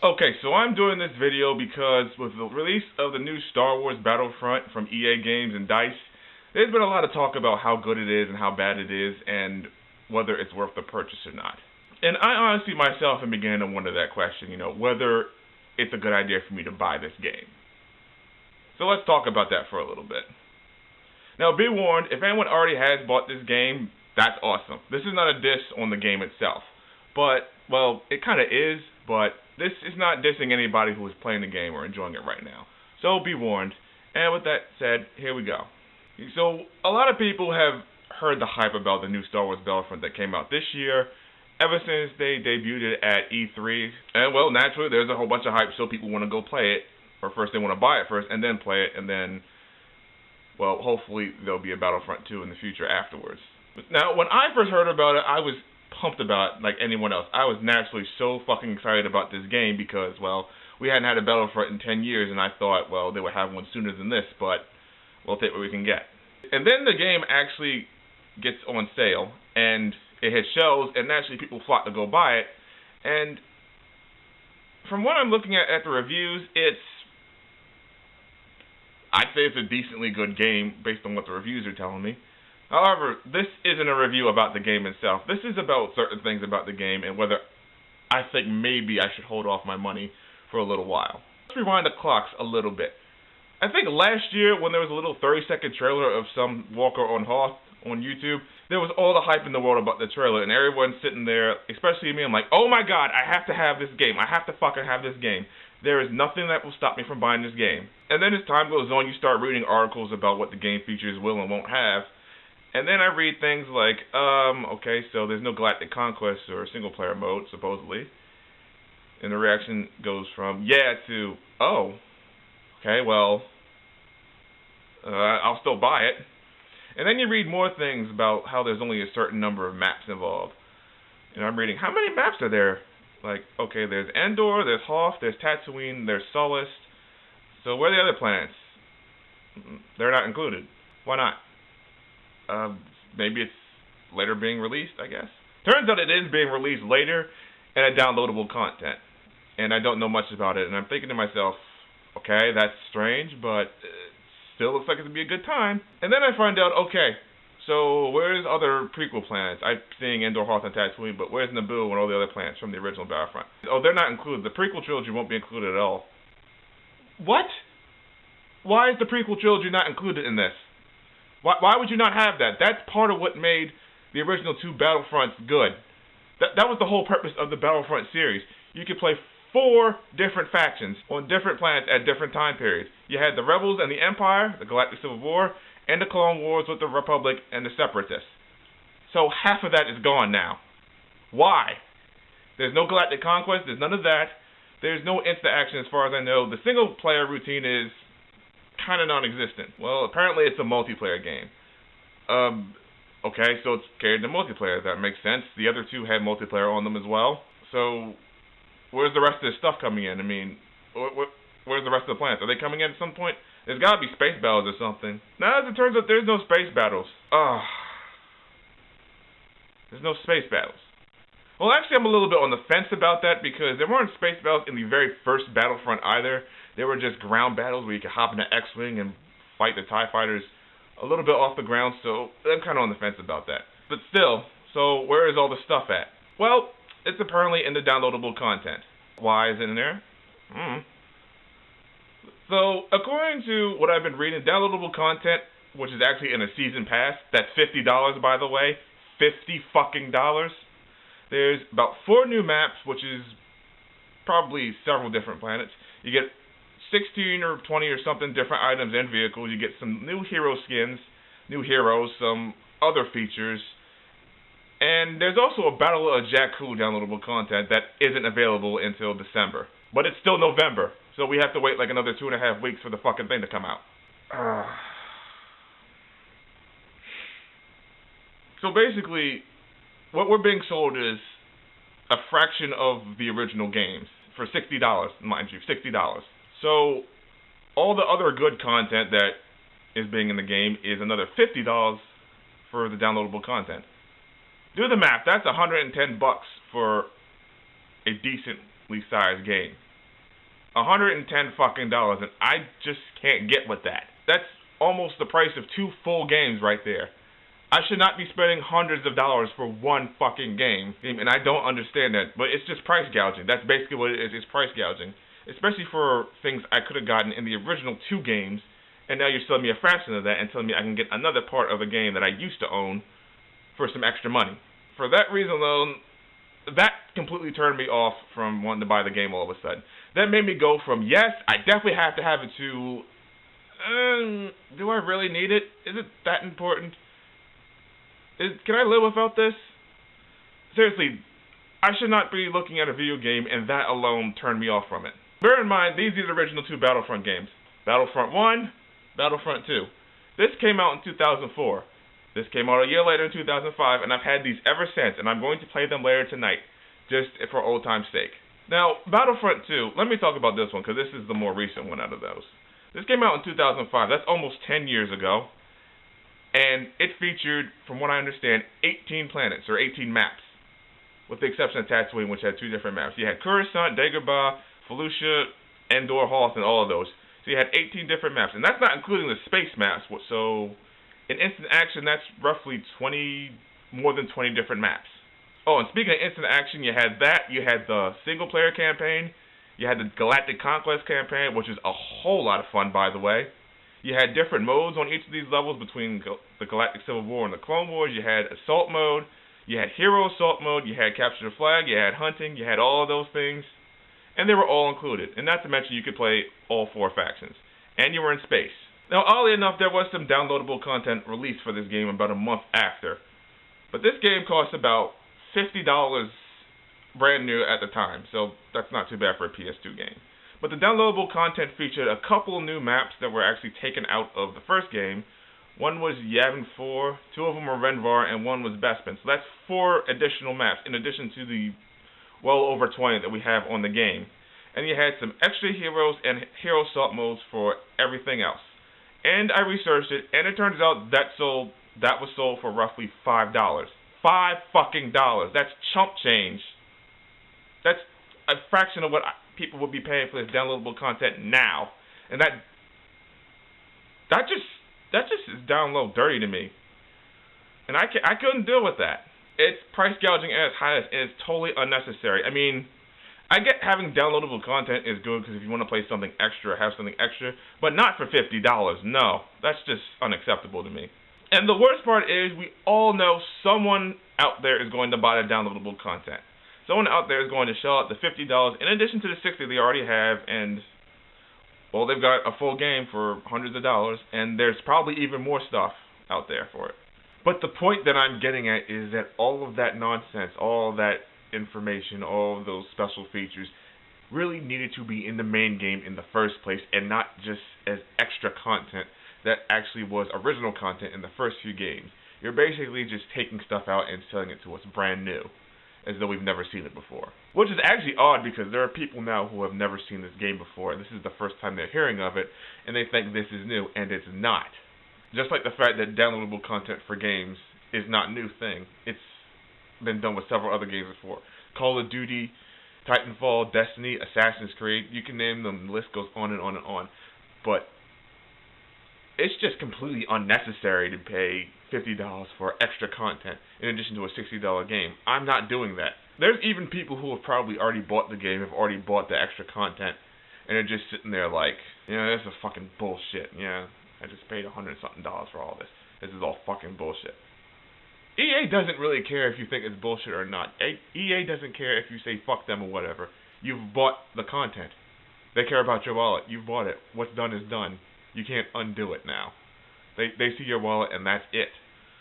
Okay, so I'm doing this video because with the release of the new Star Wars Battlefront from EA Games and DICE, there's been a lot of talk about how good it is and how bad it is and whether it's worth the purchase or not. And I honestly myself am beginning to wonder that question, whether it's a good idea for me to buy this game. So let's talk about that for a little bit. Now be warned, if anyone already has bought this game, that's awesome. This is not a diss on the game itself. But, well, it kind of is, but this is not dissing anybody who is playing the game or enjoying it right now. So be warned. And with that said, here we go. So a lot of people have heard the hype about the new Star Wars Battlefront that came out this year, ever since they debuted it at E3. And well, naturally, there's a whole bunch of hype, so people want to go play it. Or first they want to buy it first, and then play it, and then, well, hopefully there'll be a Battlefront 2 in the future afterwards. Now, when I first heard about it, I was pumped about it like anyone else. I was naturally so fucking excited about this game because, well, we hadn't had a Battlefront in 10 years, and I thought, well, they would have one sooner than this, but we'll take what we can get. And then the game actually gets on sale, and it hits shelves, and naturally people flock to go buy it. And from what I'm looking at the reviews, I'd say it's a decently good game based on what the reviews are telling me. However, this isn't a review about the game itself. This is about certain things about the game and whether I think maybe I should hold off my money for a little while. Let's rewind the clocks a little bit. I think last year when there was a little 30-second trailer of some walker on Hoth on YouTube, there was all the hype in the world about the trailer, and everyone sitting there, especially me, I'm like, oh my god, I have to have this game. I have to fucking have this game. There is nothing that will stop me from buying this game. And then as time goes on, you start reading articles about what the game features will and won't have. And then I read things like, okay, so there's no Galactic Conquest or single-player mode, supposedly. And the reaction goes from, yeah, to, oh, okay, well, I'll still buy it. And then you read more things about how there's only a certain number of maps involved. And I'm reading, how many maps are there? Like, okay, there's Endor, there's Hoth, there's Tatooine, there's Sullust. So where are the other planets? They're not included. Why not? Maybe it's later being released, I guess. Turns out it is being released later and a downloadable content. And I don't know much about it. And I'm thinking to myself, okay, that's strange, but it still looks like it's going to be a good time. And then I find out, okay, so where's other prequel planets? I'm seeing Endor, Hoth, and Tatooine, but where's Naboo and all the other planets from the original Battlefront? Oh, they're not included. The prequel trilogy won't be included at all. What? Why is the prequel trilogy not included in this? Why would you not have that? That's part of what made the original two Battlefronts good. That was the whole purpose of the Battlefront series. You could play 4 different factions on different planets at different time periods. You had the Rebels and the Empire, the Galactic Civil War, and the Clone Wars with the Republic and the Separatists. So half of that is gone now. Why? There's no Galactic Conquest, there's none of that. There's no instant action as far as I know. The single player routine is kind of non-existent. Well, apparently it's a multiplayer game. Okay, so it's carried to multiplayer. That makes sense. The other two had multiplayer on them as well. So where's the rest of this stuff coming in? I mean, where's the rest of the planets? Are they coming in at some point? There's got to be space battles or something. Now, as it turns out, there's no space battles. There's no space battles. Well, actually, I'm a little bit on the fence about that because there weren't space battles in the very first Battlefront either. They were just ground battles where you could hop in an X-Wing and fight the TIE fighters a little bit off the ground, so I'm kind of on the fence about that. But still, so where is all the stuff at? Well, it's apparently in the downloadable content. Why is it in there? So, according to what I've been reading, downloadable content, which is actually in a season pass, that's $50 by the way, $50 fucking dollars. There's about 4 new maps, which is probably several different planets. You get 16 or 20 or something different items and vehicles. You get some new hero skins, new heroes, some other features. And there's also a Battle of Jakku downloadable content that isn't available until December. But it's still November, so we have to wait like another 2.5 weeks for the fucking thing to come out. So basically, what we're being sold is a fraction of the original games for $60, mind you, $60. So all the other good content that is being in the game is another $50 for the downloadable content. Do the math. That's $110 for a decently sized game. $110 fucking dollars, and I just can't get with that. That's almost the price of 2 full games right there. I should not be spending hundreds of dollars for one fucking game, and I don't understand that. But it's just price gouging. That's basically what it is. It's price gouging, especially for things I could have gotten in the original 2 games, and now you're selling me a fraction of that and telling me I can get another part of a game that I used to own for some extra money. For that reason alone, that completely turned me off from wanting to buy the game all of a sudden. That made me go from, yes, I definitely have to have it, to, do I really need it? Is it that important? Can I live without this? Seriously, I should not be looking at a video game, and that alone turned me off from it. Bear in mind, these are the original 2 Battlefront games. Battlefront 1, Battlefront 2. This came out in 2004. This came out a year later in 2005, and I've had these ever since, and I'm going to play them later tonight, just for old time's sake. Now, Battlefront 2, let me talk about this one, because this is the more recent one out of those. This came out in 2005. That's almost 10 years ago. And it featured, from what I understand, 18 planets, or 18 maps, with the exception of Tatooine, which had 2 different maps. You had Coruscant, Dagobah, Felucia, Endor, Hoth, and all of those. So you had 18 different maps, and that's not including the space maps. So in instant action, that's roughly more than 20 different maps. Oh, and speaking of instant action, you had that. You had the single-player campaign. You had the Galactic Conquest campaign, which is a whole lot of fun, by the way. You had different modes on each of these levels between the Galactic Civil War and the Clone Wars. You had Assault Mode, you had Hero Assault Mode, you had Capture the Flag, you had Hunting, you had all of those things. And they were all included. And not to mention you could play all 4 factions. And you were in space. Now, oddly enough, there was some downloadable content released for this game about a month after. But this game cost about $50 brand new at the time, so that's not too bad for a PS2 game. But the downloadable content featured a couple new maps that were actually taken out of the first game. One was Yavin 4, 2 of them were Renvar, and 1 was Bespin. So that's 4 additional maps, in addition to the well over 20 that we have on the game. And you had some extra heroes and hero assault modes for everything else. And I researched it, and it turns out that was sold for roughly $5. $5 fucking dollars. That's chump change. That's a fraction of what people would be paying for this downloadable content now, and that just is down low dirty to me, and I couldn't deal with that. It's price gouging at its highest, and it's totally unnecessary. I mean, I get having downloadable content is good because if you want to play something extra, have something extra, but not for $50. No, that's just unacceptable to me. And the worst part is we all know someone out there is going to buy the downloadable content. Someone out there is going to shell out the $50 in addition to the $60 they already have, and, well, they've got a full game for hundreds of dollars, and there's probably even more stuff out there for it. But the point that I'm getting at is that all of that nonsense, all of that information, all of those special features really needed to be in the main game in the first place, and not just as extra content that actually was original content in the first few games. You're basically just taking stuff out and selling it to us brand new, as though we've never seen it before. Which is actually odd, because there are people now who have never seen this game before, and this is the first time they're hearing of it, and they think this is new, and it's not. Just like the fact that downloadable content for games is not a new thing. It's been done with several other games before. Call of Duty, Titanfall, Destiny, Assassin's Creed, you can name them, the list goes on and on and on. But it's just completely unnecessary to pay $50 for extra content in addition to a $60 game. I'm not doing that. There's even people who have probably already bought the game, have already bought the extra content, and are just sitting there like, this is fucking bullshit. Yeah, I just paid $100-something for all this. This is all fucking bullshit. EA doesn't really care if you think it's bullshit or not. EA doesn't care if you say fuck them or whatever. You've bought the content. They care about your wallet. You've bought it. What's done is done. You can't undo it now. They see your wallet, and that's it.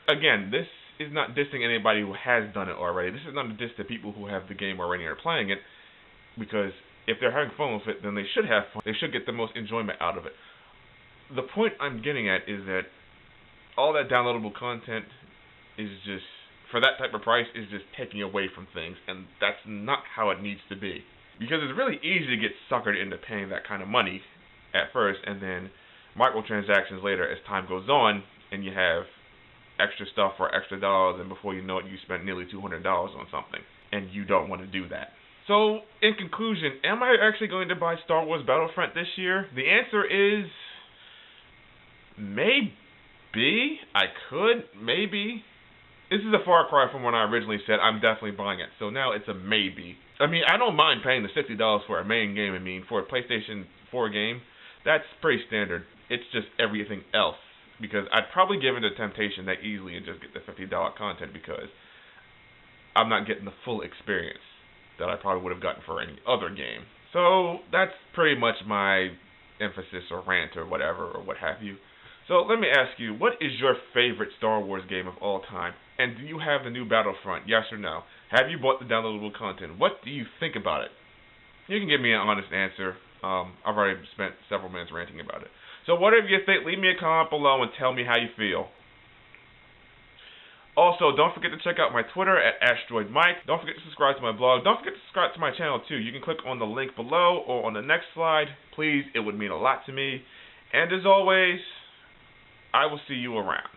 Again, this is not dissing anybody who has done it already. This is not a diss to people who have the game already and are playing it, because if they're having fun with it, then they should have fun. They should get the most enjoyment out of it. The point I'm getting at is that all that downloadable content is just, for that type of price, is just taking away from things, and that's not how it needs to be. Because it's really easy to get suckered into paying that kind of money at first, and then microtransactions later as time goes on, and you have extra stuff for extra dollars, and before you know it, you spent nearly $200 on something, and you don't want to do that. So, in conclusion, am I actually going to buy Star Wars Battlefront this year? The answer is maybe. I could, maybe. This is a far cry from when I originally said I'm definitely buying it. So now it's a maybe. I mean, I don't mind paying the $60 for a main game. I mean, for a PlayStation 4 game, that's pretty standard. It's just everything else. Because I'd probably give it a temptation that easily and just get the $50 content because I'm not getting the full experience that I probably would have gotten for any other game. So that's pretty much my emphasis or rant or whatever or what have you. So let me ask you, what is your favorite Star Wars game of all time? And do you have the new Battlefront, yes or no? Have you bought the downloadable content? What do you think about it? You can give me an honest answer. I've already spent several minutes ranting about it. So whatever you think, leave me a comment below and tell me how you feel. Also, don't forget to check out my Twitter at AsteroidMike. Don't forget to subscribe to my blog. Don't forget to subscribe to my channel too. You can click on the link below or on the next slide. Please, it would mean a lot to me. And as always, I will see you around.